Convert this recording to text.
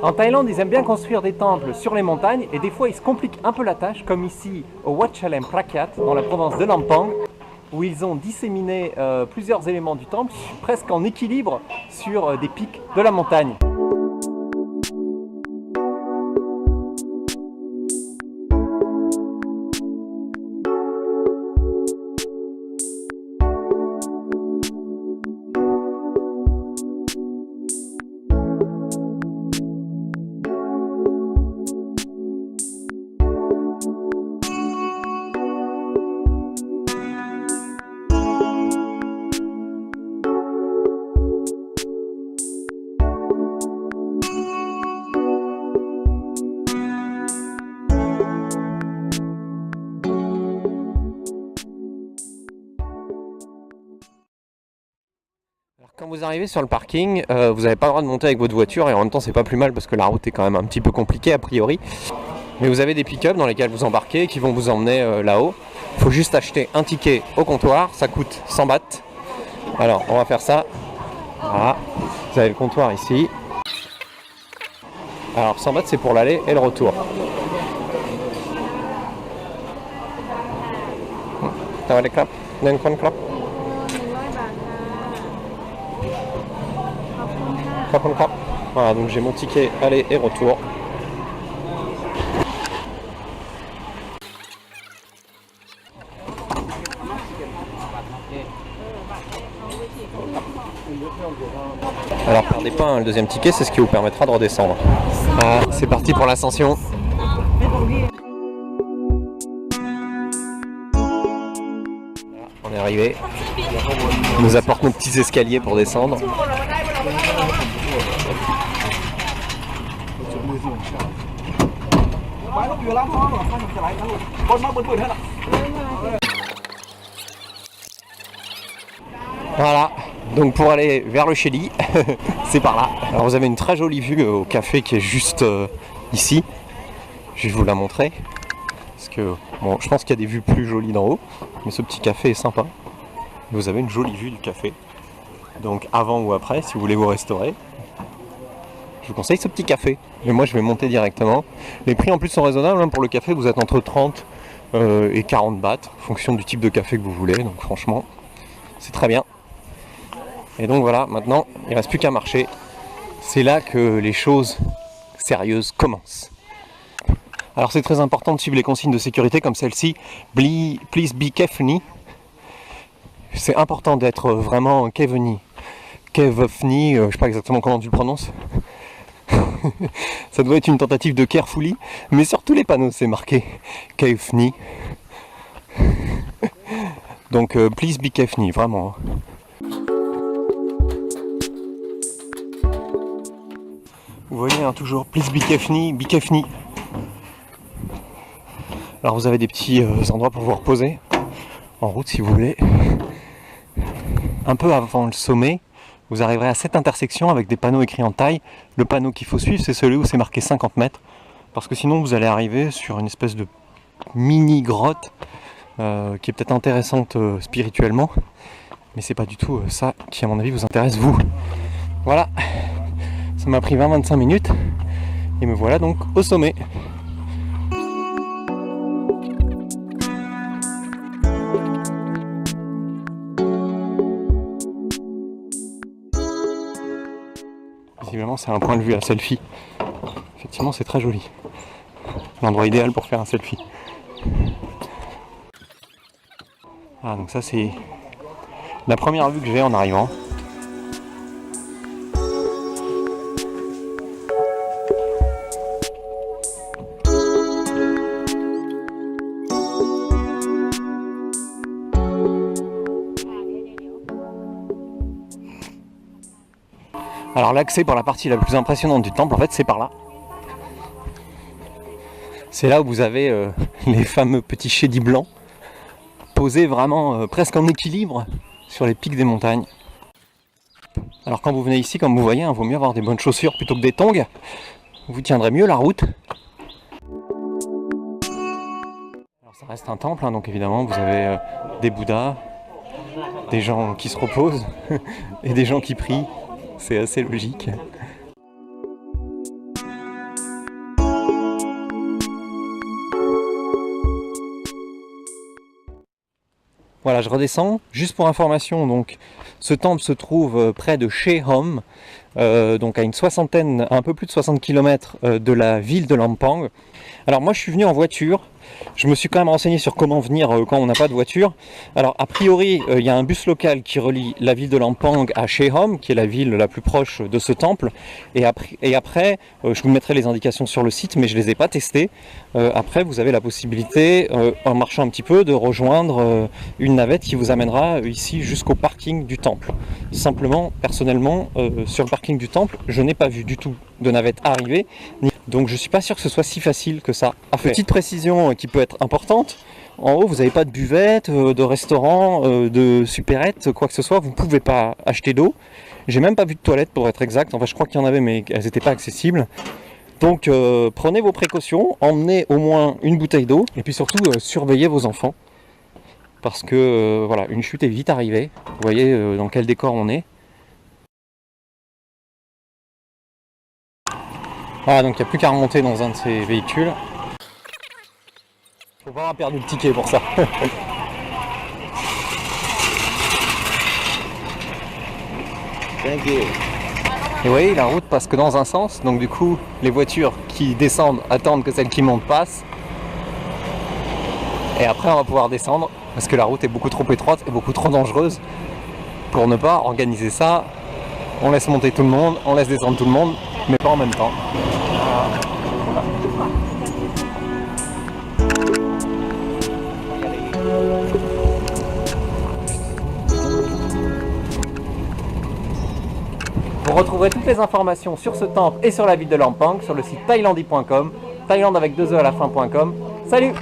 En Thaïlande, ils aiment bien construire des temples sur les montagnes et des fois ils se compliquent un peu la tâche, comme ici au Wat Chalem Prakyat, dans la province de Lampang, où ils ont disséminé plusieurs éléments du temple presque en équilibre sur des pics de la montagne. Quand vous arrivez sur le parking, vous n'avez pas le droit de monter avec votre voiture et en même temps c'est pas plus mal parce que la route est quand même un petit peu compliquée a priori. Mais vous avez des pick-up dans lesquels vous embarquez qui vont vous emmener là-haut. Il faut juste acheter un ticket au comptoir, ça coûte 100 bahts. Alors on va faire ça. Voilà, vous avez le comptoir ici. Alors 100 bahts c'est pour l'aller et le retour. Ça va les claps? D'un coin de clap? Voilà, donc j'ai mon ticket aller et retour. Alors perdez pas, hein, le deuxième ticket, c'est ce qui vous permettra de redescendre. Ah, c'est parti pour l'ascension. On est arrivé. On nous apporte nos petits escaliers pour descendre. Voilà, donc pour aller vers le Shelly, c'est par là. Alors vous avez une très jolie vue au café qui est juste ici. Je vais vous la montrer. Parce que bon, je pense qu'il y a des vues plus jolies d'en haut, mais ce petit café est sympa. Vous avez une jolie vue du café. Donc avant ou après, si vous voulez vous restaurer, je vous conseille ce petit café. Mais moi je vais monter directement. Les prix en plus sont raisonnables, hein. Pour le café vous êtes entre 30 et 40 bahts, en fonction du type de café que vous voulez. Donc franchement, c'est très bien. Et donc voilà, maintenant il ne reste plus qu'à marcher. C'est là que les choses sérieuses commencent. Alors c'est très important de suivre les consignes de sécurité comme celle-ci. Please be careful. C'est important d'être vraiment kevni. Kevni, je sais pas exactement comment tu le prononces. Ça doit être une tentative de carefully, mais sur tous les panneaux c'est marqué kevni. Donc please be careful, vraiment. Vous voyez hein, toujours please be careful, be careful. Alors vous avez des petits endroits pour vous reposer en route si vous voulez. Un peu avant le sommet, vous arriverez à cette intersection avec des panneaux écrits en thaï. Le panneau qu'il faut suivre, c'est celui où c'est marqué 50 mètres. Parce que sinon vous allez arriver sur une espèce de mini grotte qui est peut-être intéressante spirituellement. Mais c'est pas du tout ça qui à mon avis vous intéresse vous. Voilà, ça m'a pris 20-25 minutes et me voilà donc au sommet. Visiblement c'est un point de vue à selfie. Effectivement c'est très joli. L'endroit idéal pour faire un selfie. Ah donc ça c'est la première vue que j'ai en arrivant. Alors l'accès pour la partie la plus impressionnante du temple, en fait, c'est par là. C'est là où vous avez les fameux petits chédis blancs, posés vraiment presque en équilibre sur les pics des montagnes. Alors quand vous venez ici, comme vous voyez, il vaut mieux avoir des bonnes chaussures plutôt que des tongs. Vous tiendrez mieux la route. Alors ça reste un temple, hein, donc évidemment vous avez des bouddhas, des gens qui se reposent et des gens qui prient. C'est assez logique. Voilà, je redescends. Juste pour information, donc, ce temple se trouve près de Chehom, donc à une soixantaine, un peu plus de 60 km de la ville de Lampang. Alors moi je suis venu en voiture, je me suis quand même renseigné sur comment venir quand on n'a pas de voiture. Alors a priori il y a un bus local qui relie la ville de Lampang à Chehom, qui est la ville la plus proche de ce temple. Et après je vous mettrai les indications sur le site, mais je ne les ai pas testées. Après vous avez la possibilité, en marchant un petit peu, de rejoindre une navette qui vous amènera ici jusqu'au parking du temple. Simplement, personnellement, sur le parking du temple, je n'ai pas vu du tout de navette arriver. Donc je ne suis pas sûr que ce soit si facile que ça à faire. Petite précision qui peut être importante, en haut vous n'avez pas de buvette, de restaurant, de supérette, quoi que ce soit, vous ne pouvez pas acheter d'eau. J'ai même pas vu de toilette pour être exact, enfin je crois qu'il y en avait mais elles n'étaient pas accessibles. Donc prenez vos précautions, emmenez au moins une bouteille d'eau et puis surtout surveillez vos enfants. Parce que voilà, une chute est vite arrivée, vous voyez dans quel décor on est. Voilà, donc il n'y a plus qu'à remonter dans un de ces véhicules. Faut pas avoir perdu le ticket pour ça. Et vous voyez, la route passe que dans un sens, donc du coup, les voitures qui descendent attendent que celles qui montent passent. Et après, on va pouvoir descendre, parce que la route est beaucoup trop étroite et beaucoup trop dangereuse pour ne pas organiser ça. On laisse monter tout le monde, on laisse descendre tout le monde, mais pas en même temps. Vous retrouverez toutes les informations sur ce temple et sur la ville de Lampang sur le site thailandi.com, Thaïlande avec 2 E à la fin.com. Salut!